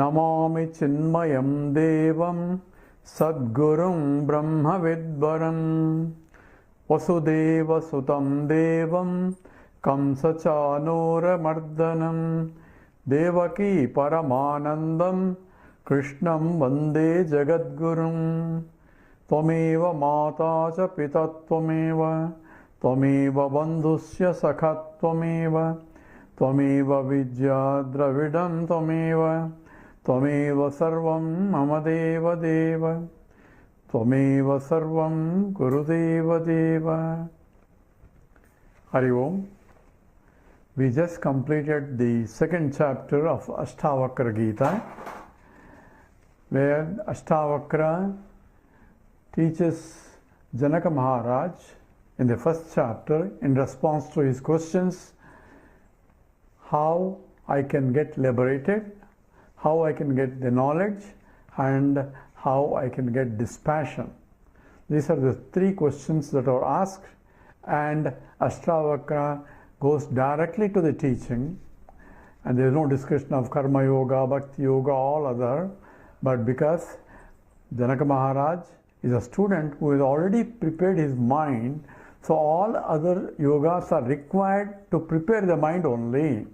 Namami Chinmayam Devam Sadgurum Brahma Vidvaram Vasudeva Sutam Devam Kamsachanura Mardanam Devaki Paramanandam Krishnam Vande Jagadgurum Tvameva Mata Cha Pita Tvameva Tvameva Bandhusya Sakha Tvameva Tvameva Vidya Dravidam Tvameva Tvameva Sarvam Mama Deva Deva Tvameva Sarvam Gurudeva Deva. Hari Om. We just completed the second chapter of Ashtavakra Gita, where Ashtavakra teaches Janaka Maharaj in the first chapter in response to his questions how I can get liberated, how I can get the knowledge, and how I can get dispassion. These are the three questions that are asked, and Ashtavakra goes directly to the teaching, and there is no discussion of Karma Yoga, Bhakti Yoga, all other, but because Janaka Maharaj is a student who has already prepared his mind, so all other yogas are required to prepare the mind only.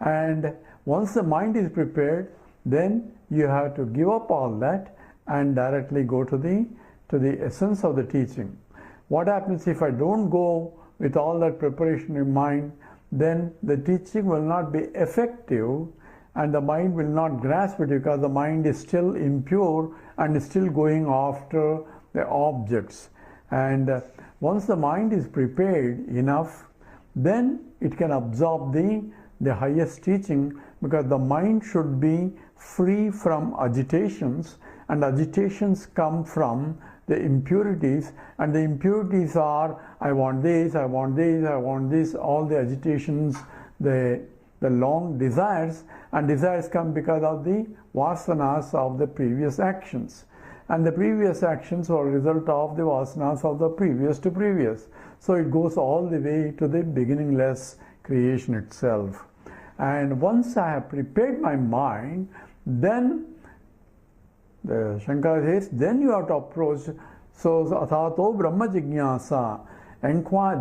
And once the mind is prepared, then you have to give up all that and directly go to the essence of the teaching. What happens if I don't go with all that preparation in mind? Then the teaching will not be effective and the mind will not grasp it, because the mind is still impure and is still going after the objects. And once the mind is prepared enough, then it can absorb the highest teaching, because the mind should be free from agitations, and agitations come from the impurities, and the impurities are I want this, I want this, I want this, all the agitations, the long desires, and desires come because of the vasanas of the previous actions, and the previous actions are a result of the vasanas of the previous to previous. So it goes all the way to the beginningless creation itself. And once I have prepared my mind, then the Shankara says, then you have to approach. So Athato Brahma Jignasa,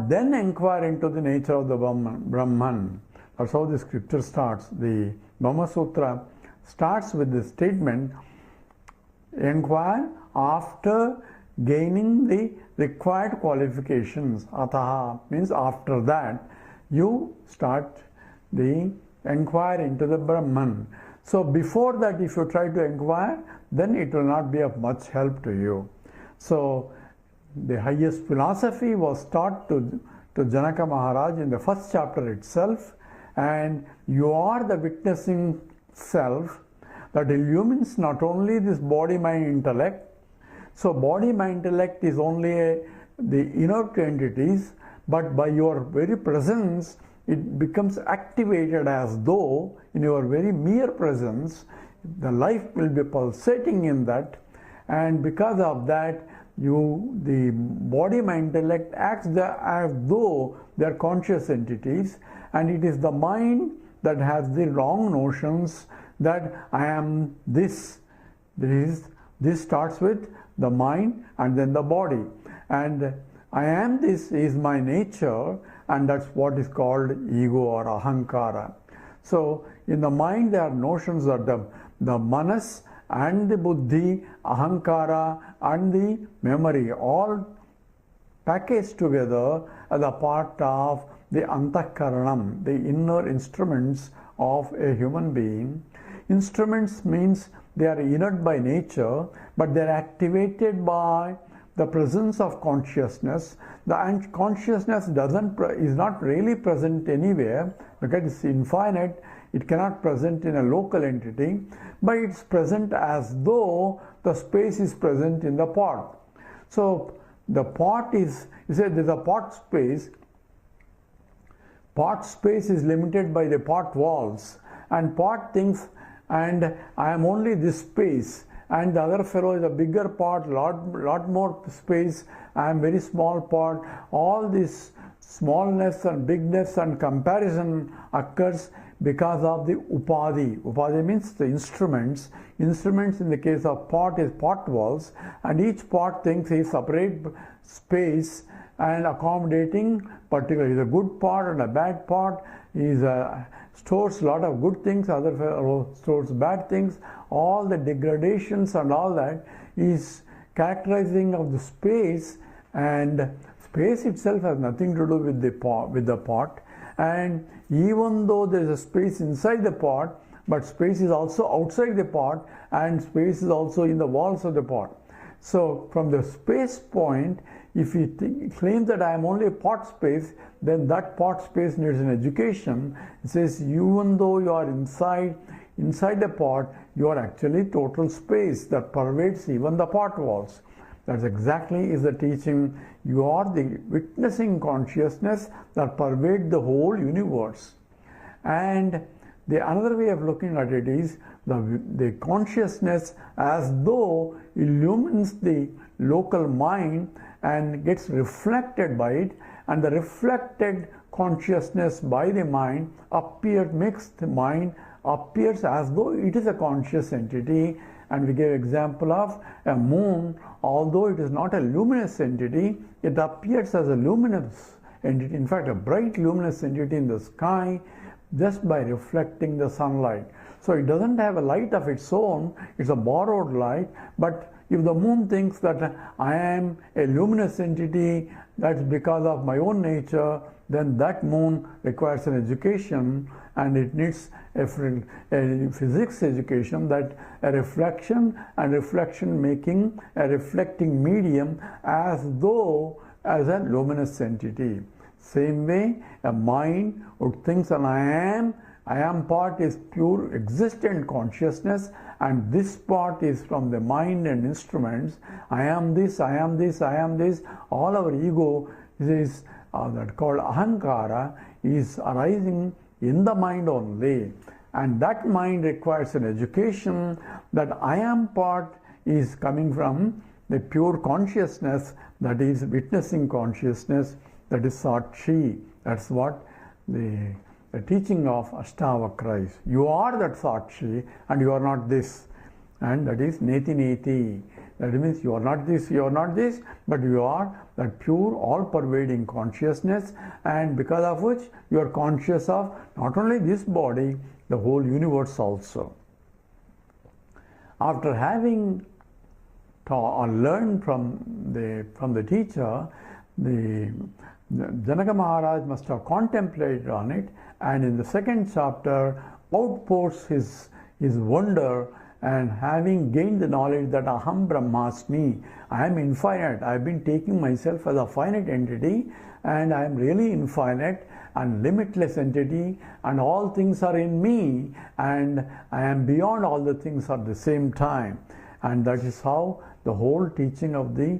then inquire into the nature of the Brahman. That's how the scripture starts. The Brahma Sutra starts with the statement, inquire after gaining the required qualifications. Ataha means after that you start the inquire into the Brahman. So before that, if you try to inquire, then it will not be of much help to you. So the highest philosophy was taught to Janaka Maharaj in the first chapter itself, and you are the witnessing self that illumines not only this body, mind, intellect. So body, mind, intellect is only the inert entities, but by your very presence, it becomes activated as though in your very mere presence, the life will be pulsating in that, and because of that, the body, mind, intellect acts as though they are conscious entities, and it is the mind that has the wrong notions that I am this. This starts with the mind and then the body, and I am this is my nature, and that's what is called ego or ahankara. So in the mind there are notions that the manas and the buddhi, ahankara and the memory all packaged together as a part of the antakaranam, the inner instruments of a human being. Instruments means they are inert by nature, but they are activated by the presence of consciousness. The consciousness is not really present anywhere because it's infinite. It cannot present in a local entity, but it's present as though the space is present in the pot. So the pot is, you say there's a pot space. Pot space is limited by the pot walls, and pot thinks, and I am only this space, and the other fellow is a bigger pot, lot more space, I am very small pot. All this smallness and bigness and comparison occurs because of the upadhi. Upadhi means the instruments. Instruments in the case of pot is pot walls, and each pot thinks is separate space and accommodating particularly the good pot and a bad pot is stores a lot of good things, other stores bad things. All the degradations and all that is characterizing of the space, and space itself has nothing to do with the pot. And even though there is a space inside the pot, but space is also outside the pot, and space is also in the walls of the pot. So from the space point, if you claim that I am only a pot space, then that pot space needs an education. It says even though you are inside the pot, you are actually total space that pervades even the pot walls. That's exactly is the teaching. You are the witnessing consciousness that pervades the whole universe. And the another way of looking at it is the consciousness as though illumines the local mind and gets reflected by it, and the reflected consciousness by the mind makes the mind appears as though it is a conscious entity. And we gave example of a moon. Although it is not a luminous entity, it appears as a luminous entity, in fact a bright luminous entity in the sky, just by reflecting the sunlight. So it doesn't have a light of its own, it's a borrowed light. But if the moon thinks that I am a luminous entity, that's because of my own nature, then that moon requires an education, and it needs a physics education, that a reflection and reflection making a reflecting medium as though as a luminous entity. Same way, a mind which thinks that I am part is pure existent consciousness, and this part is from the mind and instruments. I am this, I am this, I am this. All our ego is that called ahankara is arising in the mind only, and that mind requires an education. That I am part is coming from the pure consciousness, that is witnessing consciousness, that is Sakshi. That's what the teaching of Ashtavakra is. You are that Sakshi and you are not this, and that is Neti Neti. That means you are not this, you are not this, but you are that pure all-pervading consciousness, and because of which you are conscious of not only this body, the whole universe also. After having learned from the teacher, the Janaka Maharaj must have contemplated on it, and in the second chapter outpours his wonder, and having gained the knowledge that Aham Brahmasmi, I am infinite, I have been taking myself as a finite entity, and I am really infinite and limitless entity, and all things are in me, and I am beyond all the things at the same time. And that is how the whole teaching of the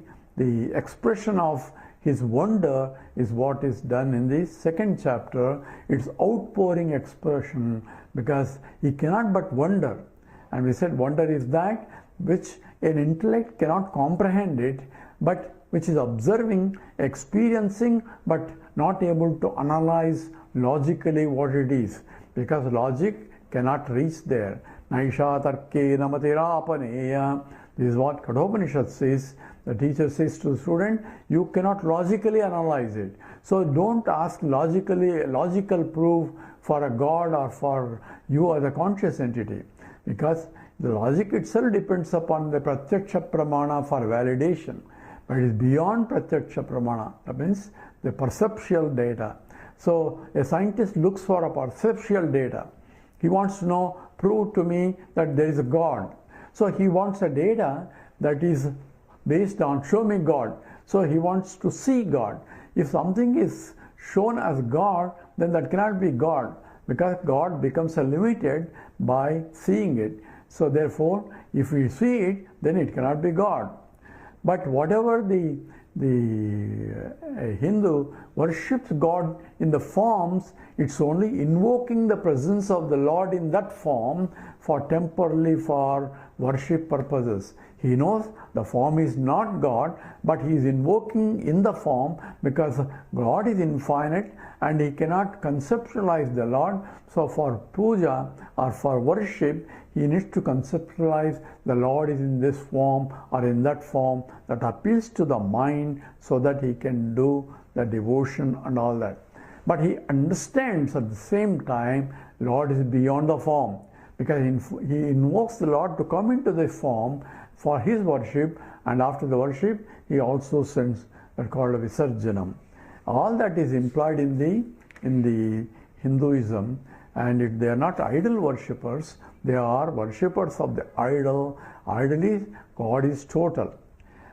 expression of his wonder is what is done in the second chapter. It's outpouring expression, because he cannot but wonder. And we said wonder is that which an intellect cannot comprehend it, but which is observing, experiencing, but not able to analyze logically what it is, because logic cannot reach there. Naisha tarke namatirapaneya. This is what Kathopanishad says. The teacher says to the student, you cannot logically analyze it. So don't ask logical proof for a God or for you as a conscious entity, because the logic itself depends upon the pratyaksha pramana for validation, but it is beyond pratyaksha pramana. That means the perceptual data. So a scientist looks for a perceptual data. He wants to know, prove to me that there is a God. So he wants a data that is based on show me God. So he wants to see God. If something is shown as God, then that cannot be God, because God becomes limited by seeing it. So therefore, if we see it, then it cannot be God. But whatever the a Hindu worships God in the forms, it's only invoking the presence of the Lord in that form for temporarily for worship purposes. He knows the form is not God, but he is invoking in the form because God is infinite and he cannot conceptualize the Lord. So for puja or for worship, he needs to conceptualize the Lord is in this form or in that form that appeals to the mind so that he can do the devotion and all that. But he understands at the same time Lord is beyond the form, because he invokes the Lord to come into the form for his worship, and after the worship he also sends what's called a Visarjanam. All that is implied in the Hinduism, and they are not idol worshippers, they are worshippers of the idol. Idol is, God is total.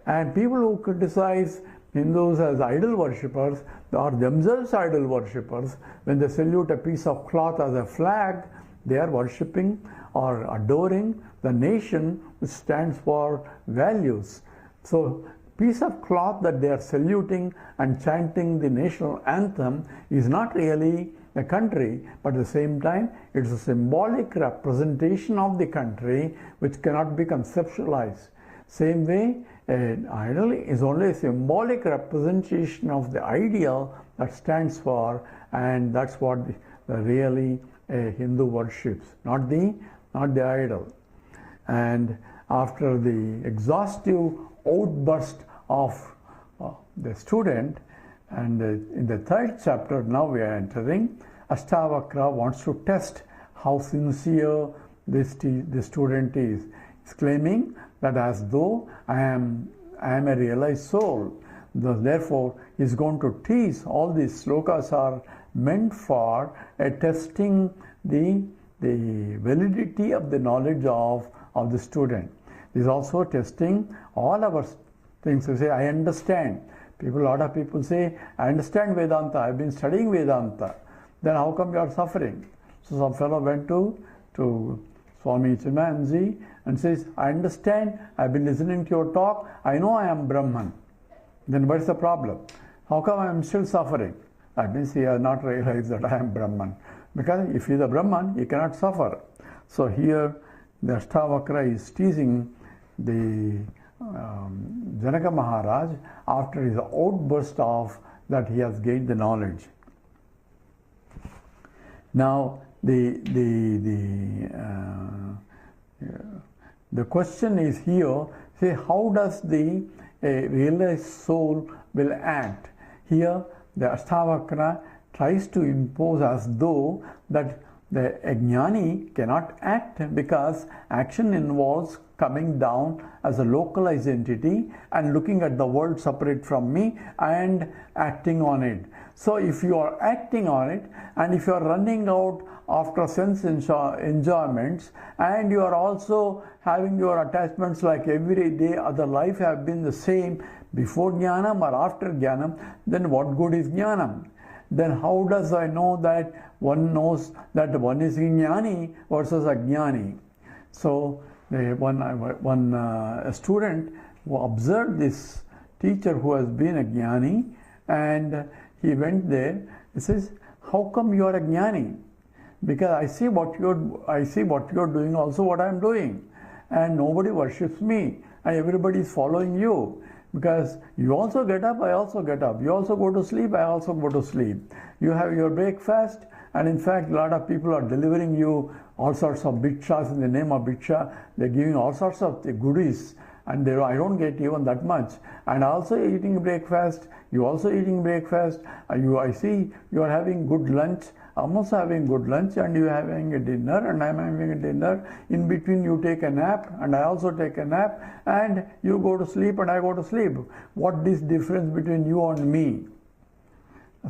And people who criticize Hindus as idol worshippers are themselves idol worshippers. When they salute a piece of cloth as a flag, they are worshipping or adoring the nation which stands for values. So piece of cloth that they are saluting and chanting the national anthem is not really a country, but at the same time it's a symbolic representation of the country which cannot be conceptualized. Same way, an idol is only a symbolic representation of the ideal that stands for, and that's what really a Hindu worships, not the idol. And after the exhaustive outburst of the student, and in the third chapter now we are entering, Ashtavakra wants to test how sincere this student is. He's claiming that as though I am a realized soul. Therefore, he's going to tease. All these slokas are meant for testing the validity of the knowledge of the student. He's also testing all our things. To say, I understand. A lot of people say, I understand Vedanta, I've been studying Vedanta. Then how come you are suffering? So some fellow went to Swami Chimanji and says, I understand, I've been listening to your talk, I know I am Brahman. Then what is the problem? How come I am still suffering? That means he has not realized that I am Brahman. Because if he is a Brahman, he cannot suffer. So here the Ashtavakra is teasing the Janaka Maharaj after his outburst of that he has gained the knowledge. Now the question is here, say, how does the realized soul will act? Here the Ashtavakra tries to impose as though that the Ajnani cannot act because action involves coming down as a localized entity and looking at the world separate from me and acting on it. So if you are acting on it, and if you are running out after sense enjoyments, and you are also having your attachments like every day other life have been the same before Jnanam or after Jnanam, then what good is Jnanam? Then how does I know that one knows that one is Jnani versus Ajnani? So a student who observed this teacher who has been a Jnani, and he went there, he says, how come you are a Jnani? Because I see what you're doing, also what I am doing, and nobody worships me, and everybody is following you. Because you also get up, I also get up. You also go to sleep, I also go to sleep. You have your breakfast, and in fact, a lot of people are delivering you all sorts of bhikshas in the name of bhiksha. They're giving all sorts of goodies, and I don't get even that much. And also eating breakfast, you also eating breakfast. I see you are having good lunch. I'm also having good lunch, and you are having a dinner, and I'm having a dinner. In between you take a nap, and I also take a nap, and you go to sleep and I go to sleep. What is difference between you and me?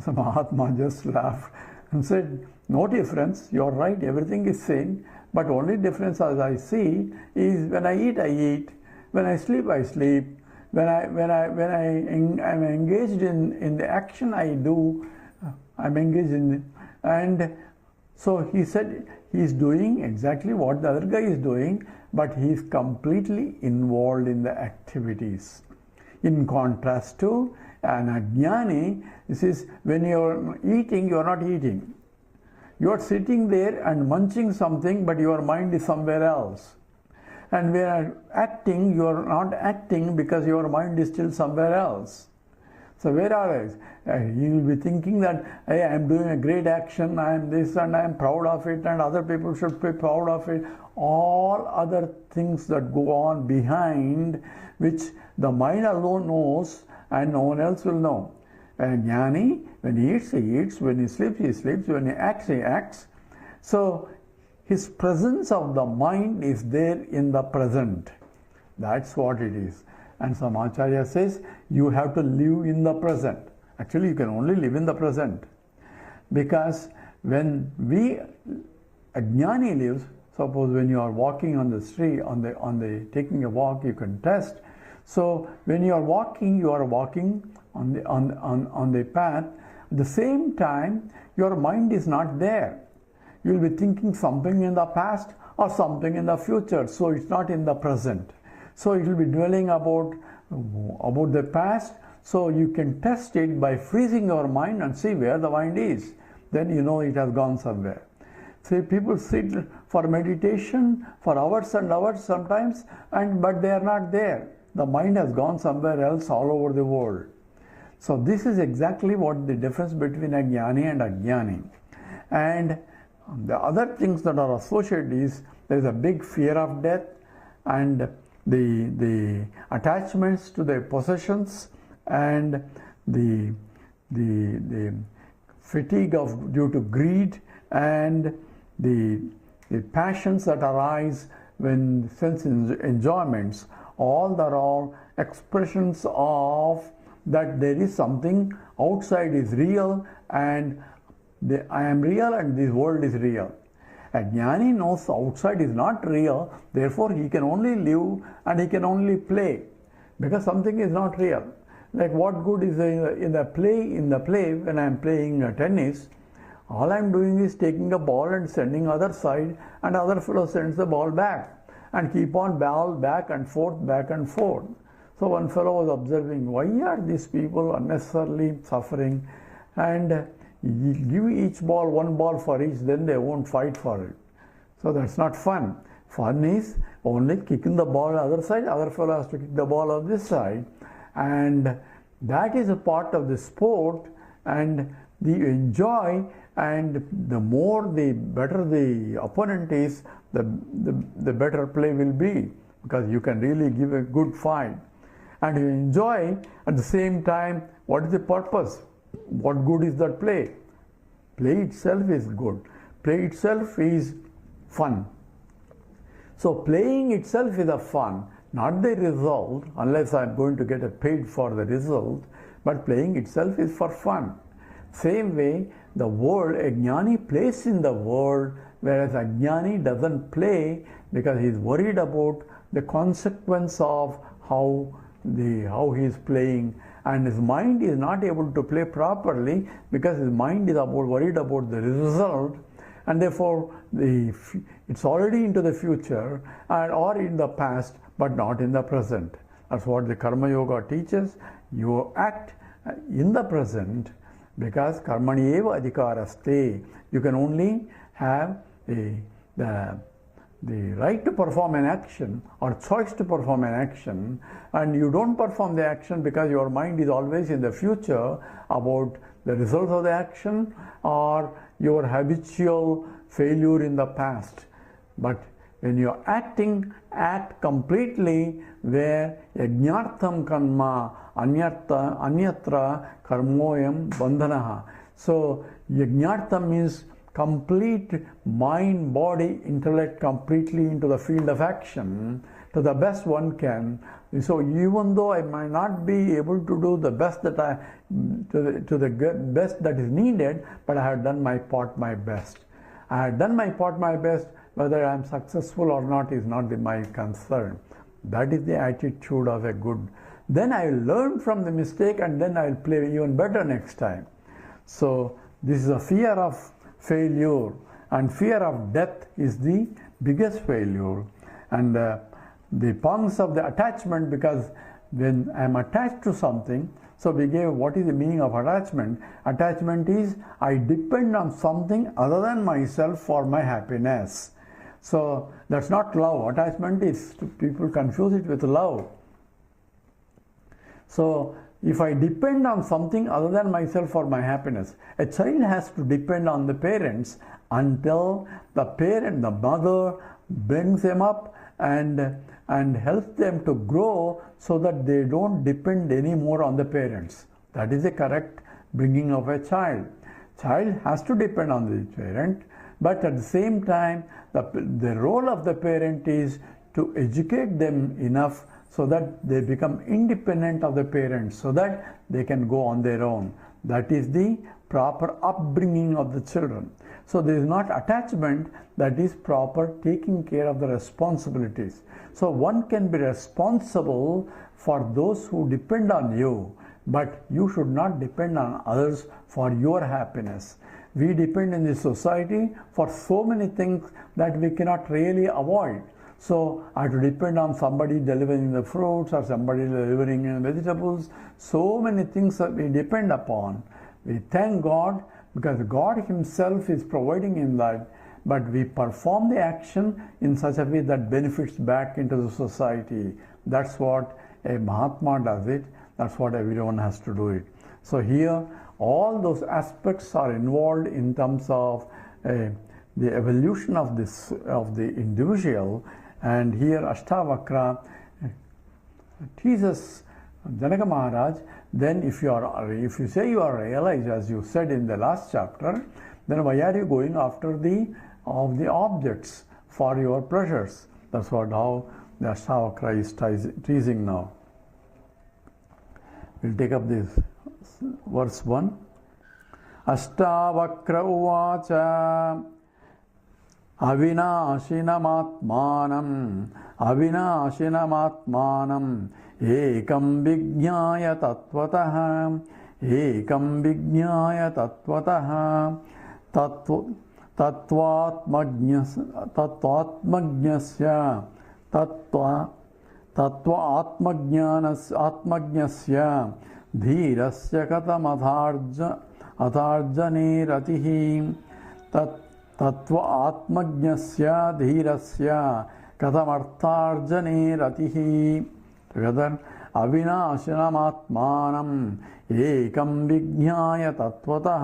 So Mahatma just laughed and said, no difference, you're right, everything is same, but only difference as I see is when I eat, when I sleep, I sleep, when I'm engaged in the action I do, I'm engaged in it. And so he said he's doing exactly what the other guy is doing, but he's completely involved in the activities. In contrast to an ajnani, this is when you're eating, you're not eating. You're sitting there and munching something, but your mind is somewhere else. And when you're acting, you're not acting because your mind is still somewhere else. So whereas you will be thinking that, hey, I am doing a great action, I am this and I am proud of it and other people should be proud of it. All other things that go on behind, which the mind alone knows and no one else will know. And jnani, when he eats, when he sleeps, when he acts. So his presence of the mind is there in the present. That's what it is. And some Acharya says, you have to live in the present. Actually, you can only live in the present. Because when ajnani lives, suppose when you are walking on the street, taking a walk, you can test. So when you are walking on the path. At the same time, your mind is not there. You will be thinking something in the past or something in the future. So it's not in the present. So it will be dwelling about the past. So you can test it by freezing your mind and see where the mind is. Then you know it has gone somewhere. See, people sit for meditation for hours and hours sometimes, but they are not there. The mind has gone somewhere else all over the world. So this is exactly what the difference between a jnani and ajnani. And the other things that are associated is there is a big fear of death and the attachments to the possessions and the fatigue due to greed and the passions that arise when sense enjoyments. All that are expressions of that there is something outside is real and I am real and this world is real. A jnani knows outside is not real, therefore he can only live and he can only play because something is not real. Like what good is in the play when I am playing tennis, all I am doing is taking a ball and sending other side and other fellow sends the ball back and keep on ball back and forth. So one fellow was observing, why are these people unnecessarily suffering and you give each ball one ball for each, then they won't fight for it. So that's not fun. Fun is only kicking the ball other side, other fellow has to kick the ball on this side, and that is a part of the sport, and you enjoy, and the better the opponent is, the better play will be, because you can really give a good fight. And you enjoy at the same time. What is the purpose? What good is that play? Play itself is good. Play itself is fun. So playing itself is a fun, not the result, unless I am going to get paid for the result, but playing itself is for fun. Same way, the world, a jnani plays in the world, whereas a jnani doesn't play because he is worried about the consequence of how he is playing, and his mind is not able to play properly because his mind is worried about the result, and therefore it's already into the future or in the past but not in the present. That's what the Karma Yoga teaches. You act in the present because karmani eva adhikaraste. You can only have the right to perform an action or choice to perform an action, and you don't perform the action because your mind is always in the future about the results of the action or your habitual failure in the past. But when you are acting, act completely where yajnartham karma anyatra karmoyam bandhanaha. So yajnartham means complete mind, body, intellect completely into the field of action to the best one can. So even though I might not be able to do the best that best that is needed, but I have done my part, my best. I have done my part, my best. Whether I am successful or not is not my concern. That is the attitude of a good. Then I will learn from the mistake and then I will play even better next time. So this is a fear of failure, and fear of death is the biggest failure, and the pangs of the attachment, because when I am attached to something, so we gave what is the meaning of attachment. Attachment is I depend on something other than myself for my happiness. So that's not love. Attachment is, people confuse it with love. So if I depend on something other than myself for my happiness, a child has to depend on the parents until the parent, the mother, brings them up and helps them to grow so that they don't depend anymore on the parents. That is the correct bringing of a child. Child has to depend on the parent, but at the same time, the role of the parent is to educate them enough so that they become independent of the parents, so that they can go on their own. That is the proper upbringing of the children. So there is not attachment, that is proper taking care of the responsibilities. So one can be responsible for those who depend on you, but you should not depend on others for your happiness. We depend in this society for so many things that we cannot really avoid. So I have to depend on somebody delivering the fruits or somebody delivering vegetables. So many things that we depend upon. We thank God because God Himself is providing in that, but we perform the action in such a way that benefits back into the society. That's what a Mahatma does it. That's what everyone has to do it. So here all those aspects are involved in terms of the evolution of the individual. And here Ashtavakra teaches Janaka Maharaj, then if you say you are realized, as you said in the last chapter, then why are you going after the objects for your pleasures? That's how the Ashtavakra is teasing now. We'll take up this verse 1. Ashtavakra uvacha avinashinam ekam vijñāya tatvatah tattvātmajñasya dhīrasya katam atharjane ratihi tattvātmajñasya dhīrasya katamartharjane ratihi. Together, avinashinam atmanam ekam vijñāya tatvatah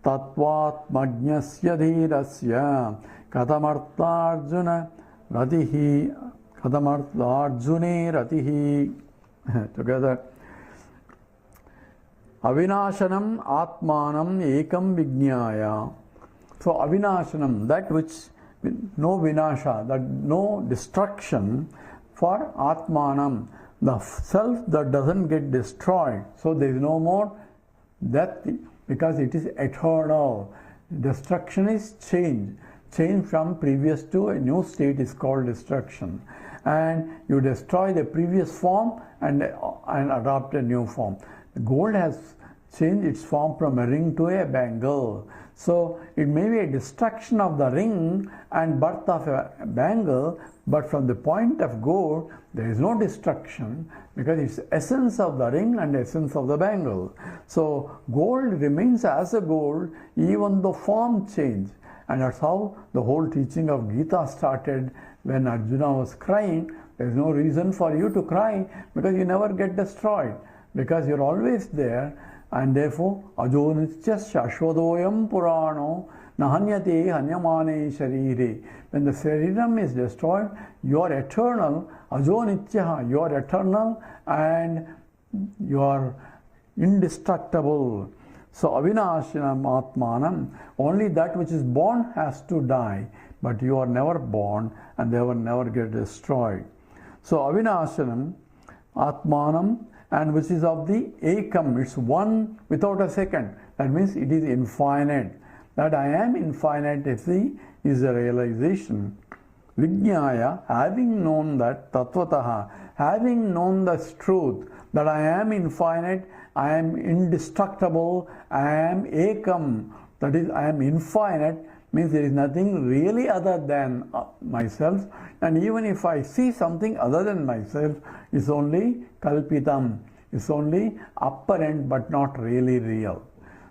tattvātmajñasya dhīrasya katamartharjane ratihi. Together, avinashanam atmanam ekam vijñāya. So avinashanam, that which no vinasha, that no destruction, for atmanam, the self that doesn't get destroyed. So there is no more death because it is eternal. Destruction is change. Change from previous to a new state is called destruction. And you destroy the previous form and adopt a new form. The gold has changed its form from a ring to a bangle. So it may be a destruction of the ring and birth of a bangle, but from the point of gold, there is no destruction because it's essence of the ring and essence of the bangle. So gold remains as a gold even though form change. And that's how the whole teaching of Gita started. When Arjuna was crying, there is no reason for you to cry because you never get destroyed, because you're always there. And therefore, ajo nitya shashvadoyam purano nahanyate hanyamane sharire. When the shariram is destroyed, you are eternal. Ajo nitya, you are eternal and you are indestructible. So avinashinam atmanam, only that which is born has to die, but you are never born and they will never get destroyed. So avinashinam atmanam, and which is of the ekam, it's one without a second. That means it is infinite. That I am infinite is the realization. Vijñāya, having known that, tattvataha, having known this truth, that I am infinite, I am indestructible, I am ekam, that is, I am infinite, means there is nothing really other than myself. And even if I see something other than myself, it's only kalpitam. It's only apparent but not really real.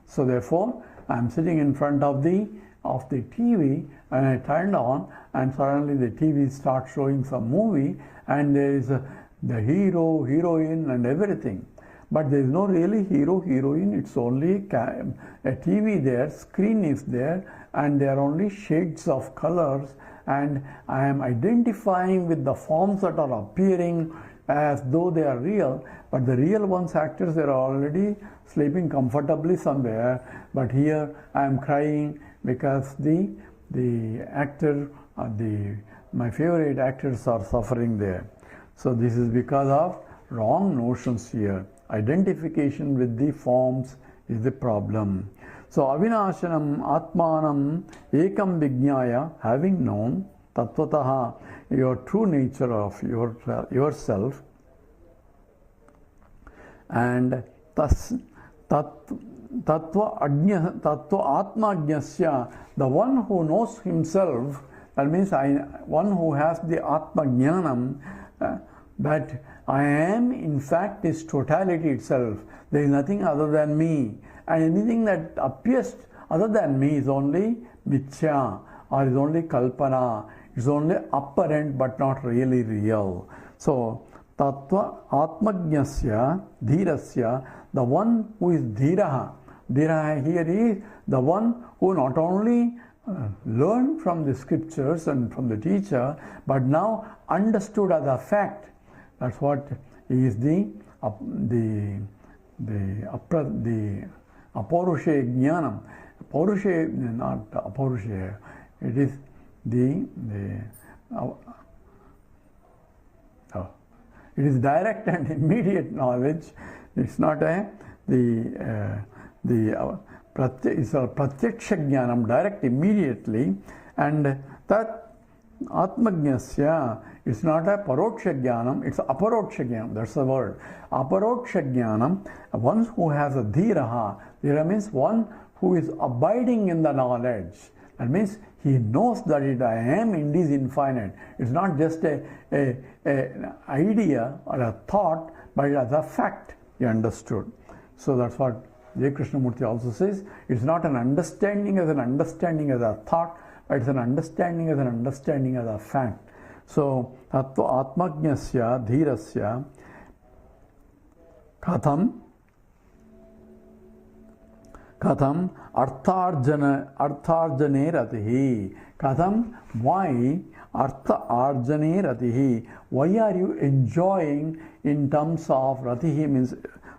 So therefore, I'm sitting in front of the TV and I turned on, and suddenly the TV starts showing some movie, and there is the hero, heroine and everything. But there is no really hero, heroine. It's only a TV there, screen is there, and there are only shades of colors, and I am identifying with the forms that are appearing as though they are real, but the real ones, actors, they are already sleeping comfortably somewhere. But here I am crying because the actor, my favorite actors are suffering there. So this is because of wrong notions here. Identification with the forms is the problem. So avinashanam atmanam ekam vijnaya, having known tattvataha your true nature of yourself, and tattva atma ajnasya, the one who knows himself, that means one who has the atma jnanam, that I am in fact is totality itself. There is nothing other than me, and anything that appears other than me is only mithya, or is only kalpana. It's only apparent but not really real. So tattva atmajnasya dhirasya, the one who is dhiraha. Dhiraha here is the one who not only learned from the scriptures and from the teacher, but now understood as a fact. That's what is the aparushe jnanam. Aparushe, not aparushe. It is it is direct and immediate knowledge. It's not it's a pratyaksha jnanam, direct immediately, and that atmajnasya is not a paroksha jnanam, it's aparoksha jnanam. That's the word. Aparoksha jnanam, one who has a dhiraha. Dhira means one who is abiding in the knowledge. That means he knows that I am indeed infinite. It's not just an idea or a thought, but as a fact he understood. So that's what J. Krishnamurti also says. It's not an understanding as a thought, but it's an understanding as a fact. So tattva atmajnasya dhirasya katham artharjane ratihi. Katham, why artha arjane ratihi? Why are you enjoying in terms of ratihi means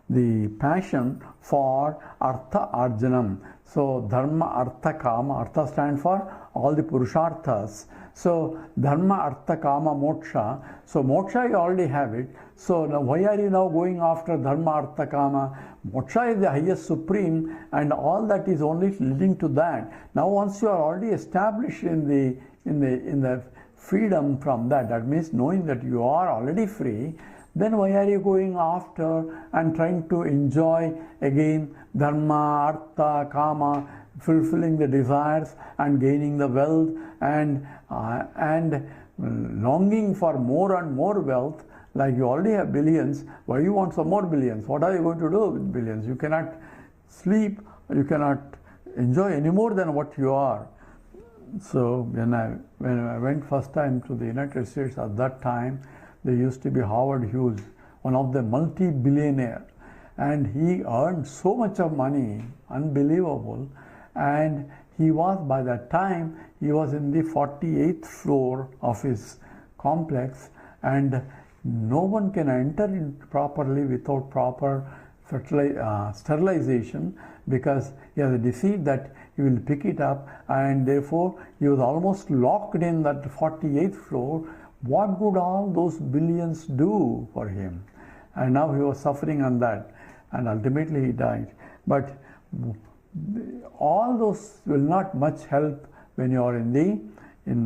the passion for artha arjanam? So dharma artha kama, artha stand for all the purusharthas. So dharma artha kama moksha. So moksha you already have it. So now why are you now going after dharma artha kama? Moksha is the highest supreme, and all that is only leading to that. Now once you are already established in the freedom from that, that means knowing that you are already free, then why are you going after and trying to enjoy again dharma, artha, kama, fulfilling the desires and gaining the wealth and longing for more and more wealth? Like you already have billions, why you want some more billions? What are you going to do with billions? You cannot sleep, you cannot enjoy any more than what you are. So when I went first time to the United States, at that time there used to be Howard Hughes, one of the multi-billionaire, and he earned so much of money, unbelievable. And he was, by that time, he was in the 48th floor of his complex, and no one can enter in properly without proper sterilization, because he has a disease that he will pick it up, and therefore he was almost locked in that 48th floor. What would all those billions do for him? And now he was suffering on that, and ultimately he died. But all those will not much help when you are in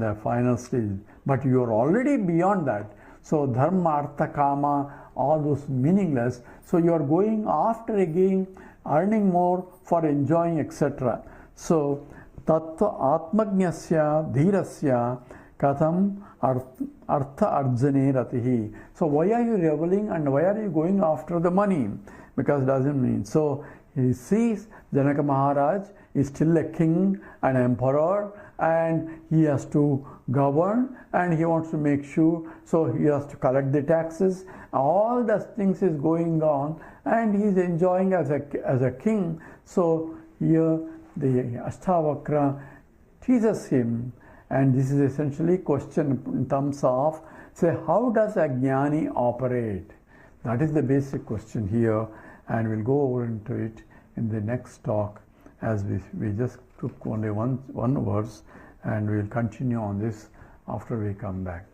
the final stage. But you are already beyond that. So dharma, artha, kama, all those meaningless. So you are going after again, earning more for enjoying, etc. So tattva atmajnasya dhirasya Katham artha arjane ratihi. So why are you reveling and why are you going after the money? Because it doesn't mean. So he sees Janaka Maharaj is still a king, an emperor, and he has to govern and he wants to make sure, so he has to collect the taxes. All those things is going on and he is enjoying as a king. So here the Ashtavakra teaches him, and this is essentially question in terms of, say, how does a jnani operate? That is the basic question here, and we'll go over into it in the next talk, as we just took only one verse, and we'll continue on this after we come back.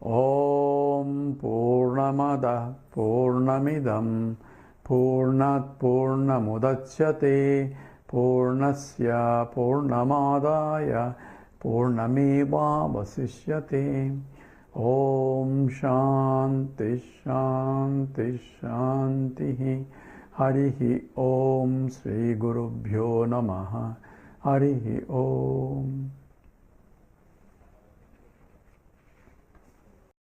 Om Purnamada Purnamidam Purnat Purnamudachyate Purnasya Purnamadaya Purnameva Vasishyate. Om Shanti Shanti Shanti. Harihi Om Sri Gurubhyo Namaha. Harihi Om.